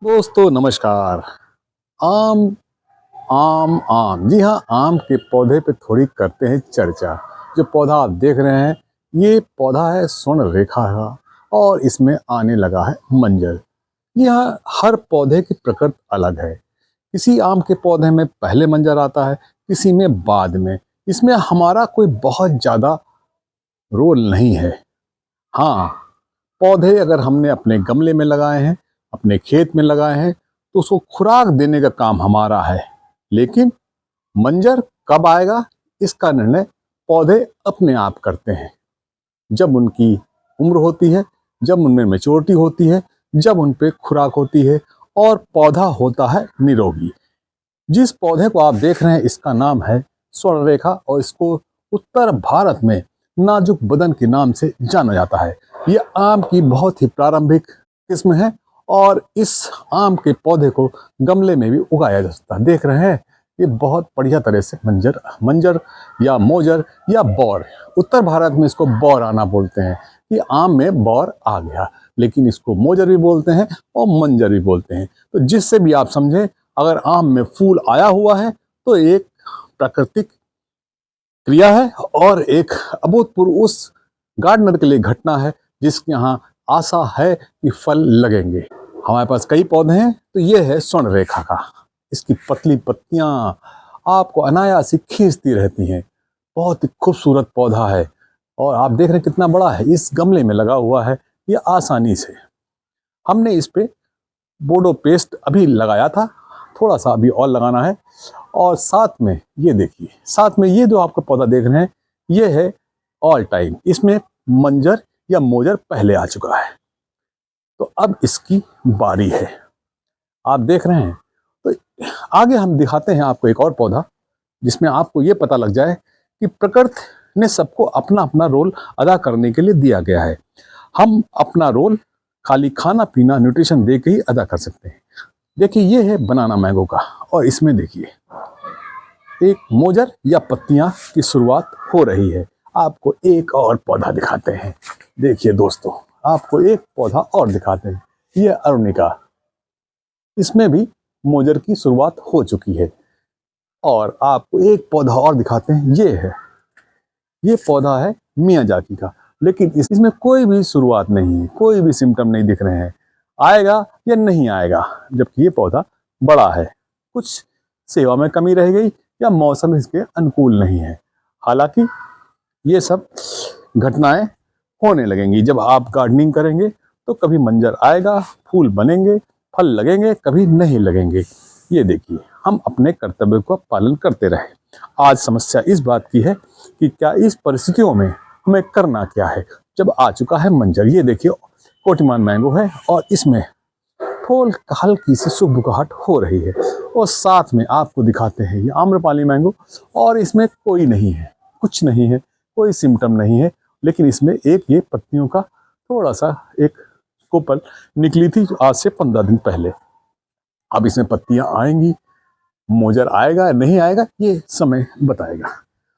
दोस्तों नमस्कार। आम आम आम जी हाँ, आम के पौधे पे थोड़ी करते हैं चर्चा। जो पौधा आप देख रहे हैं, ये पौधा है स्वर्ण रेखा का और इसमें आने लगा है मंजर। जी हाँ, हर पौधे की प्रकृति अलग है। किसी आम के पौधे में पहले मंजर आता है, किसी में बाद में। इसमें हमारा कोई बहुत ज़्यादा रोल नहीं है। हाँ, पौधे अगर हमने अपने गमले में लगाए हैं, अपने खेत में लगाए हैं, तो उसको खुराक देने का काम हमारा है। लेकिन मंजर कब आएगा, इसका निर्णय पौधे अपने आप करते हैं। जब उनकी उम्र होती है, जब उनमें मैच्योरिटी होती है, जब उन पे खुराक होती है और पौधा होता है निरोगी। जिस पौधे को आप देख रहे हैं, इसका नाम है स्वर्ण रेखा और इसको उत्तर भारत में नाजुक बदन के नाम से जाना जाता है। ये आम की बहुत ही प्रारंभिक किस्म है और इस आम के पौधे को गमले में भी उगाया जा सकता है। देख रहे हैं, ये बहुत बढ़िया तरह से मंजर मंजर या मोजर या बौर, उत्तर भारत में इसको बौर आना बोलते हैं कि आम में बौर आ गया, लेकिन इसको मोजर भी बोलते हैं और मंजर भी बोलते हैं। तो जिससे भी आप समझें, अगर आम में फूल आया हुआ है तो एक प्राकृतिक क्रिया है और एक अभूतपूर्व उस गार्डनर के लिए घटना है जिसके यहाँ आशा है कि फल लगेंगे। हमारे पास कई पौधे हैं, तो ये है स्वर्ण रेखा का। इसकी पतली पत्तियां आपको अनायास ही खींचती रहती हैं। बहुत ही खूबसूरत पौधा है और आप देख रहे हैं कितना बड़ा है। इस गमले में लगा हुआ है, ये आसानी से। हमने इस पे बोडो पेस्ट अभी लगाया था, थोड़ा सा अभी और लगाना है। और साथ में ये देखिए, साथ में ये जो आपका पौधा देख रहे हैं, ये है ऑल टाइम। इसमें मंजर या मोजर पहले आ चुका है, तो अब इसकी बारी है। आप देख रहे हैं, तो आगे हम दिखाते हैं आपको एक और पौधा जिसमें आपको ये पता लग जाए कि प्रकृति ने सबको अपना अपना रोल अदा करने के लिए दिया गया है। हम अपना रोल खाली खाना पीना न्यूट्रिशन दे के ही अदा कर सकते हैं। देखिए, ये है बनाना मैंगो का और इसमें देखिए एक मोजर या पत्तियां की शुरुआत हो रही है। आपको एक और पौधा दिखाते हैं। देखिए दोस्तों, आपको एक पौधा और दिखाते हैं। ये अरुणिका, इसमें भी मोजर की शुरुआत हो चुकी है। और आपको एक पौधा और दिखाते हैं। ये पौधा है मियाजाकी का, लेकिन इसमें कोई भी शुरुआत नहीं है, कोई भी सिम्टम नहीं दिख रहे हैं। आएगा या नहीं आएगा, जबकि ये पौधा बड़ा है। कुछ सेवा में कमी रह गई या मौसम इसके अनुकूल नहीं है। हालांकि ये सब घटनाएं होने लगेंगी। जब आप गार्डनिंग करेंगे तो कभी मंजर आएगा, फूल बनेंगे, फल लगेंगे, कभी नहीं लगेंगे। ये देखिए, हम अपने कर्तव्य का पालन करते रहे। आज समस्या इस बात की है कि क्या इस परिस्थितियों में हमें करना क्या है। जब आ चुका है मंजर, ये देखिए कोटिमान मैंगो है और इसमें थोड़ी हल्की सी सुबुगाहट हो रही है। और साथ में आपको दिखाते हैं ये आम्रपाली मैंगो, और इसमें कोई नहीं है, कुछ नहीं है, कोई सिम्टम नहीं है। लेकिन इसमें एक ये पत्तियों का थोड़ा सा एक कोपल निकली थी जो आज से 15 दिन पहले। अब इसमें पत्तियां आएंगी, मोजर आएगा या नहीं आएगा, ये समय बताएगा।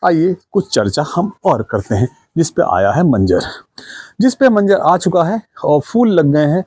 आइए कुछ चर्चा हम और करते हैं जिस पे आया है मंजर। जिस पे मंजर आ चुका है और फूल लग गए हैं,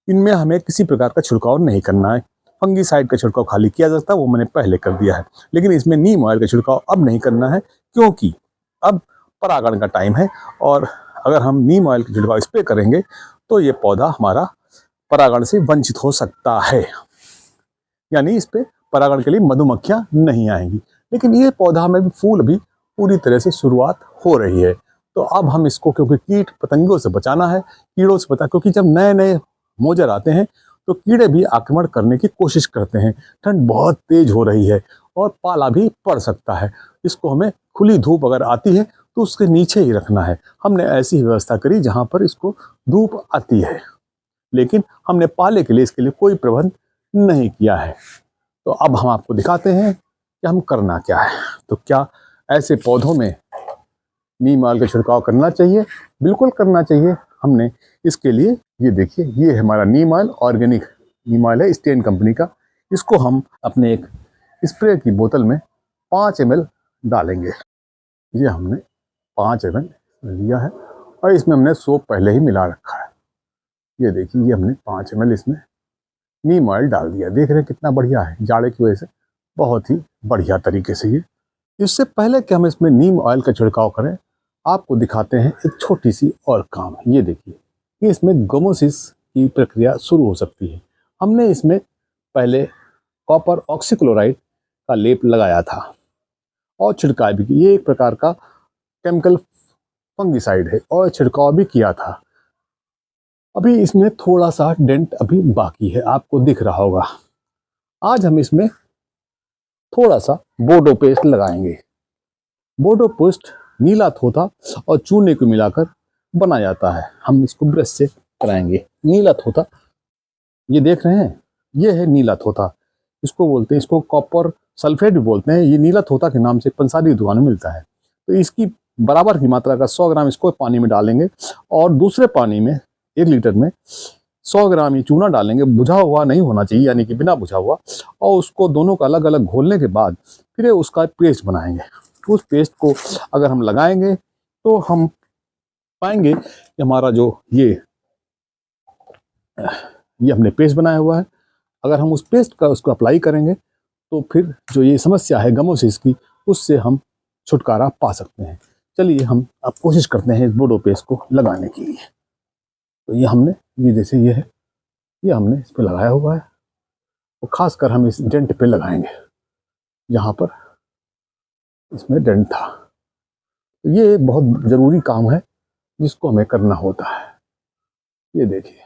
इनमें हमें किसी प्रकार का छिड़काव नहीं करना है। फंगीसाइड का छिड़काव खाली किया जा सकता है, वो मैंने पहले कर दिया है। लेकिन इसमें नीम ऑयल का छिड़काव अब नहीं करना है, क्योंकि अब परागण का टाइम है। और अगर हम नीम ऑयल का छिड़काव इस पर करेंगे तो ये पौधा हमारा परागण से वंचित हो सकता है, यानी इस पे परागण के लिए मधुमक्खियां नहीं आएंगी। लेकिन ये पौधा में भी फूल भी पूरी तरह से शुरुआत हो रही है। तो अब हम इसको, क्योंकि कीट पतंगों से बचाना है, कीड़ों से बचा, क्योंकि जब नए नए मोजर आते हैं तो कीड़े भी आक्रमण करने की कोशिश करते हैं। ठंड बहुत तेज हो रही है और पाला भी पड़ सकता है। इसको हमें खुली धूप अगर आती है तो उसके नीचे ही रखना है। हमने ऐसी व्यवस्था करी जहां पर इसको धूप आती है, लेकिन हमने पाले के लिए इसके लिए कोई प्रबंध नहीं किया है। तो अब हम आपको दिखाते हैं कि हम करना क्या है। तो क्या ऐसे पौधों में नीम ऑयल का छिड़काव करना चाहिए? बिल्कुल करना चाहिए। हमने इसके लिए, ये देखिए, ये हमारा नीम ऑयल, ऑर्गेनिक नीम ऑयल है, स्टेन कंपनी का। इसको हम अपने एक स्प्रे की बोतल में 5 ml डालेंगे। ये हमने 5 ml लिया है और इसमें हमने सोप पहले ही मिला रखा है। ये देखिए, ये हमने 5 ml इसमें नीम ऑयल डाल दिया। देख रहे हैं कितना बढ़िया है, जाड़े की वजह से बहुत ही बढ़िया तरीके से ये। इससे पहले कि हम इसमें नीम ऑयल का छिड़काव करें, आपको दिखाते हैं एक छोटी सी और काम। ये देखिए, ये इसमें गमोसिस की प्रक्रिया शुरू हो सकती है। हमने इसमें पहले कॉपर ऑक्सीक्लोराइड का लेप लगाया था और छिड़काव भी किया। ये एक प्रकार का केमिकल फंगिसाइड है और छिड़काव भी किया था। अभी इसमें थोड़ा सा डेंट अभी बाकी है, आपको दिख रहा होगा। आज हम इसमें थोड़ा सा बोडो पेस्ट लगाएंगे। बोडो पेस्ट नीला थोथा और चूने को मिलाकर बनाया जाता है। हम इसको ब्रश से कराएंगे। नीला थोथा, ये देख रहे हैं, ये है नीला थोथा। इसको बोलते हैं, इसको कॉपर सल्फेट भी बोलते हैं। ये नीला थोथा के नाम से पंसारी दुकान में मिलता है। तो इसकी बराबर की मात्रा का 100 ग्राम इसको पानी में डालेंगे और दूसरे पानी में 1 लीटर में 100 ग्राम ये चूना डालेंगे। बुझा हुआ नहीं होना चाहिए, यानी कि बिना बुझा हुआ। और उसको दोनों को अलग अलग घोलने के बाद फिर उसका पेस्ट बनाएंगे। उस पेस्ट को अगर हम लगाएंगे तो हम पाएंगे कि हमारा जो ये हमने पेस्ट बनाया हुआ है, अगर हम उस पेस्ट का उसको अप्लाई करेंगे तो फिर जो ये समस्या है गमोसिस की, उससे हम छुटकारा पा सकते हैं। चलिए हम अब कोशिश करते हैं इस बोडो पेस्ट को लगाने के लिए। तो ये हमने, ये जैसे ये है, ये हमने इस पर लगाया हुआ है और खासकर हम इस डेंट पे लगाएंगे। यहाँ पर इसमें डेंट था। तो ये एक बहुत ज़रूरी काम है जिसको हमें करना होता है। ये देखिए,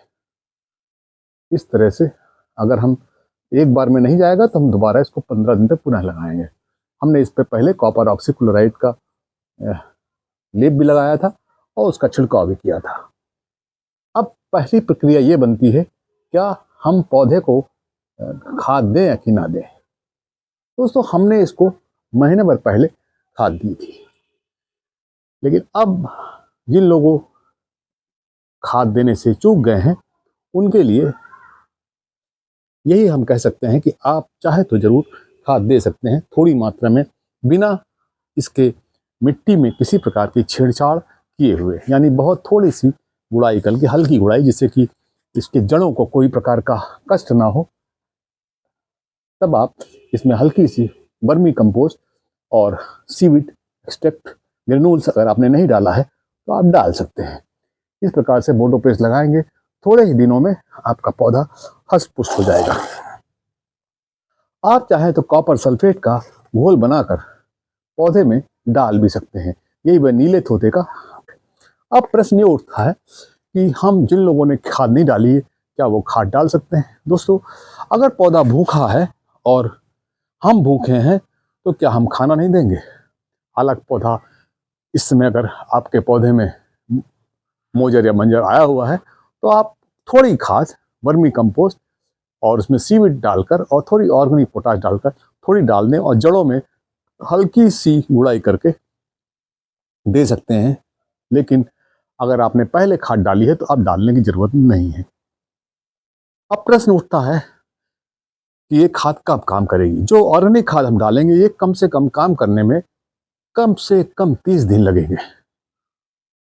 इस तरह से अगर हम एक बार में नहीं जाएगा तो हम दोबारा इसको 15 दिन तक पुनः लगाएंगे। हमने इस पर पहले कॉपर ऑक्सीक्लोराइड का लेप भी लगाया था और उसका छिड़काव भी किया था। अब पहली प्रक्रिया ये बनती है, क्या हम पौधे को खाद दें या कि ना दें। दोस्तों, हमने इसको महीने भर पहले खाद दी थी, लेकिन अब जिन लोगों खाद देने से चूक गए हैं उनके लिए यही हम कह सकते हैं कि आप चाहे तो जरूर खाद दे सकते हैं, थोड़ी मात्रा में, बिना इसके मिट्टी में किसी प्रकार की छेड़छाड़ किए हुए। यानी बहुत थोड़ी सी गुड़ाई करके, हल्की गुड़ाई, जिससे कि इसके जड़ों को कोई प्रकार का कष्ट ना हो। तब आप इसमें हल्की सी वर्मी कंपोस्ट और सीवीड एक्सट्रैक्ट ग्रेन्यूल्स अगर आपने नहीं डाला है तो आप डाल सकते हैं। इस प्रकार से बोडो पेस्ट लगाएंगे, थोड़े ही दिनों में आपका पौधा हष्ट पुष्ट हो जाएगा। आप चाहें तो कॉपर सल्फेट का घोल बनाकर पौधे में डाल भी सकते हैं। यही वह नीले थोथे का। अब प्रश्न ये उठता है कि हम जिन लोगों ने खाद नहीं डाली है, क्या वो खाद डाल सकते हैं। दोस्तों, अगर पौधा भूखा है और हम भूखे हैं तो क्या हम खाना नहीं देंगे। हालांकि पौधा इस समय अगर आपके पौधे में मोजर या मंजर आया हुआ है तो आप थोड़ी खाद, वर्मी कंपोस्ट और उसमें सीवीड डालकर और थोड़ी ऑर्गेनिक पोटाश डालकर थोड़ी डाल दें और जड़ों में हल्की सी गुड़ाई करके दे सकते हैं। लेकिन अगर आपने पहले खाद डाली है तो अब डालने की जरूरत नहीं है। अब प्रश्न उठता है कि ये खाद कब काम करेगी। जो ऑर्गेनिक खाद हम डालेंगे ये कम से कम काम करने में कम से कम 30 दिन लगेंगे।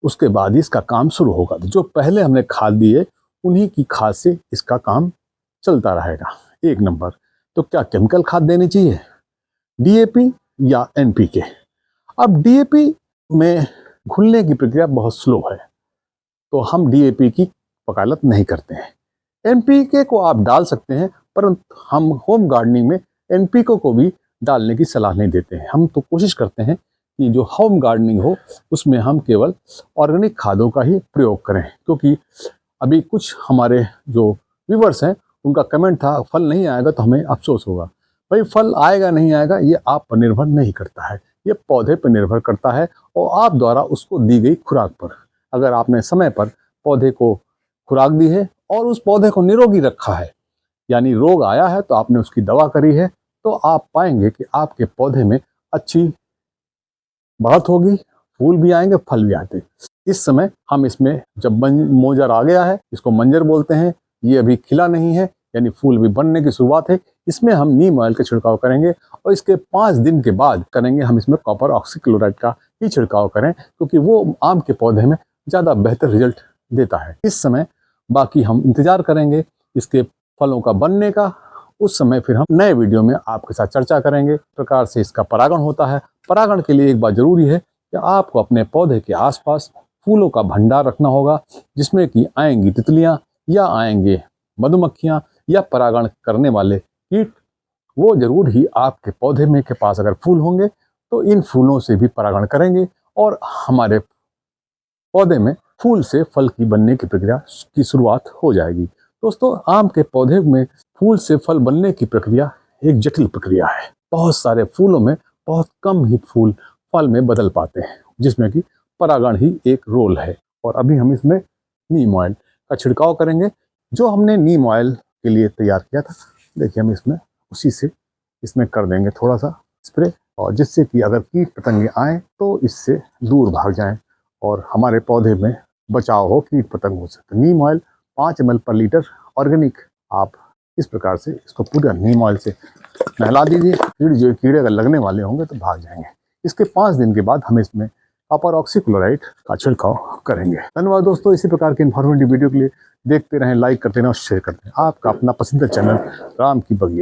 उसके बाद इसका काम शुरू होगा। तो जो पहले हमने खाद दी है उन्हीं की खाद से इसका काम चलता रहेगा। 1 नंबर, तो क्या केमिकल खाद देनी चाहिए, डीएपी या एनपीके। अब डीएपी में घुलने की प्रक्रिया बहुत स्लो है तो हम डीएपी की वकालत नहीं करते हैं। एनपीके को आप डाल सकते हैं, परंतु हम होम गार्डनिंग में एनपीके को भी डालने की सलाह नहीं देते हैं। हम तो कोशिश करते हैं कि जो होम गार्डनिंग हो उसमें हम केवल ऑर्गेनिक खादों का ही प्रयोग करें। क्योंकि अभी कुछ हमारे जो व्यूवर्स हैं उनका कमेंट था, फल नहीं आएगा तो हमें अफसोस होगा। भाई, फल आएगा नहीं आएगा ये आप पर निर्भर नहीं करता है, ये पौधे पर निर्भर करता है और आप द्वारा उसको दी गई खुराक पर। अगर आपने समय पर पौधे को खुराक दी है और उस पौधे को निरोगी रखा है, यानी रोग आया है तो आपने उसकी दवा करी है, तो आप पाएंगे कि आपके पौधे में अच्छी बढ़त होगी, फूल भी आएंगे, फल भी आते। इस समय हम इसमें जब मोजर आ गया है, इसको मंजर बोलते हैं, ये अभी खिला नहीं है, यानी फूल भी बनने की शुरुआत है, इसमें हम नीम ऑयल का छिड़काव करेंगे और इसके 5 दिन के बाद करेंगे हम इसमें कॉपर ऑक्सीक्लोराइड का ही छिड़काव करें, क्योंकि वो आम के पौधे में ज़्यादा बेहतर रिजल्ट देता है। इस समय बाकी हम इंतजार करेंगे इसके फलों का बनने का, उस समय फिर हम नए वीडियो में आपके साथ चर्चा करेंगे। इस प्रकार से इसका परागण होता है। परागण के लिए एक बात जरूरी है कि आपको अपने पौधे के आसपास फूलों का भंडार रखना होगा, जिसमें कि आएंगी तितलियां या आएंगे मधुमक्खियां या परागण करने वाले कीट। वो जरूर ही आपके पौधे में के पास अगर फूल होंगे तो इन फूलों से भी परागण करेंगे और हमारे पौधे में फूल से फल की बनने की प्रक्रिया की शुरुआत हो जाएगी। दोस्तों, आम के पौधे में फूल से फल बनने की प्रक्रिया एक जटिल प्रक्रिया है। बहुत सारे फूलों में बहुत कम ही फूल फल में बदल पाते हैं, जिसमें कि परागण ही एक रोल है। और अभी हम इसमें नीम ऑयल का छिड़काव करेंगे, जो हमने नीम ऑयल के लिए तैयार किया था। देखिए, हम इसमें उसी से इसमें कर देंगे थोड़ा सा स्प्रे, और जिससे कि अगर कीट पतंगे आए तो इससे दूर भाग जाएं और हमारे पौधे में बचाव हो कीट पतंगों से। तो नीम ऑयल 5 ml पर लीटर ऑर्गेनिक आप इस प्रकार से इसको पूरा नीम ऑयल से नहला दीजिए। कीड़े अगर लगने वाले होंगे तो भाग जाएंगे। इसके 5 दिन के बाद हम इसमें कॉपर ऑक्सीक्लोराइड का छिड़काव करेंगे। धन्यवाद दोस्तों। इसी प्रकार के इन्फॉर्मेटिव वीडियो के लिए देखते रहें, लाइक करते रहें और शेयर करते रहें। आपका अपना पसंदीदा चैनल राम की बगिया।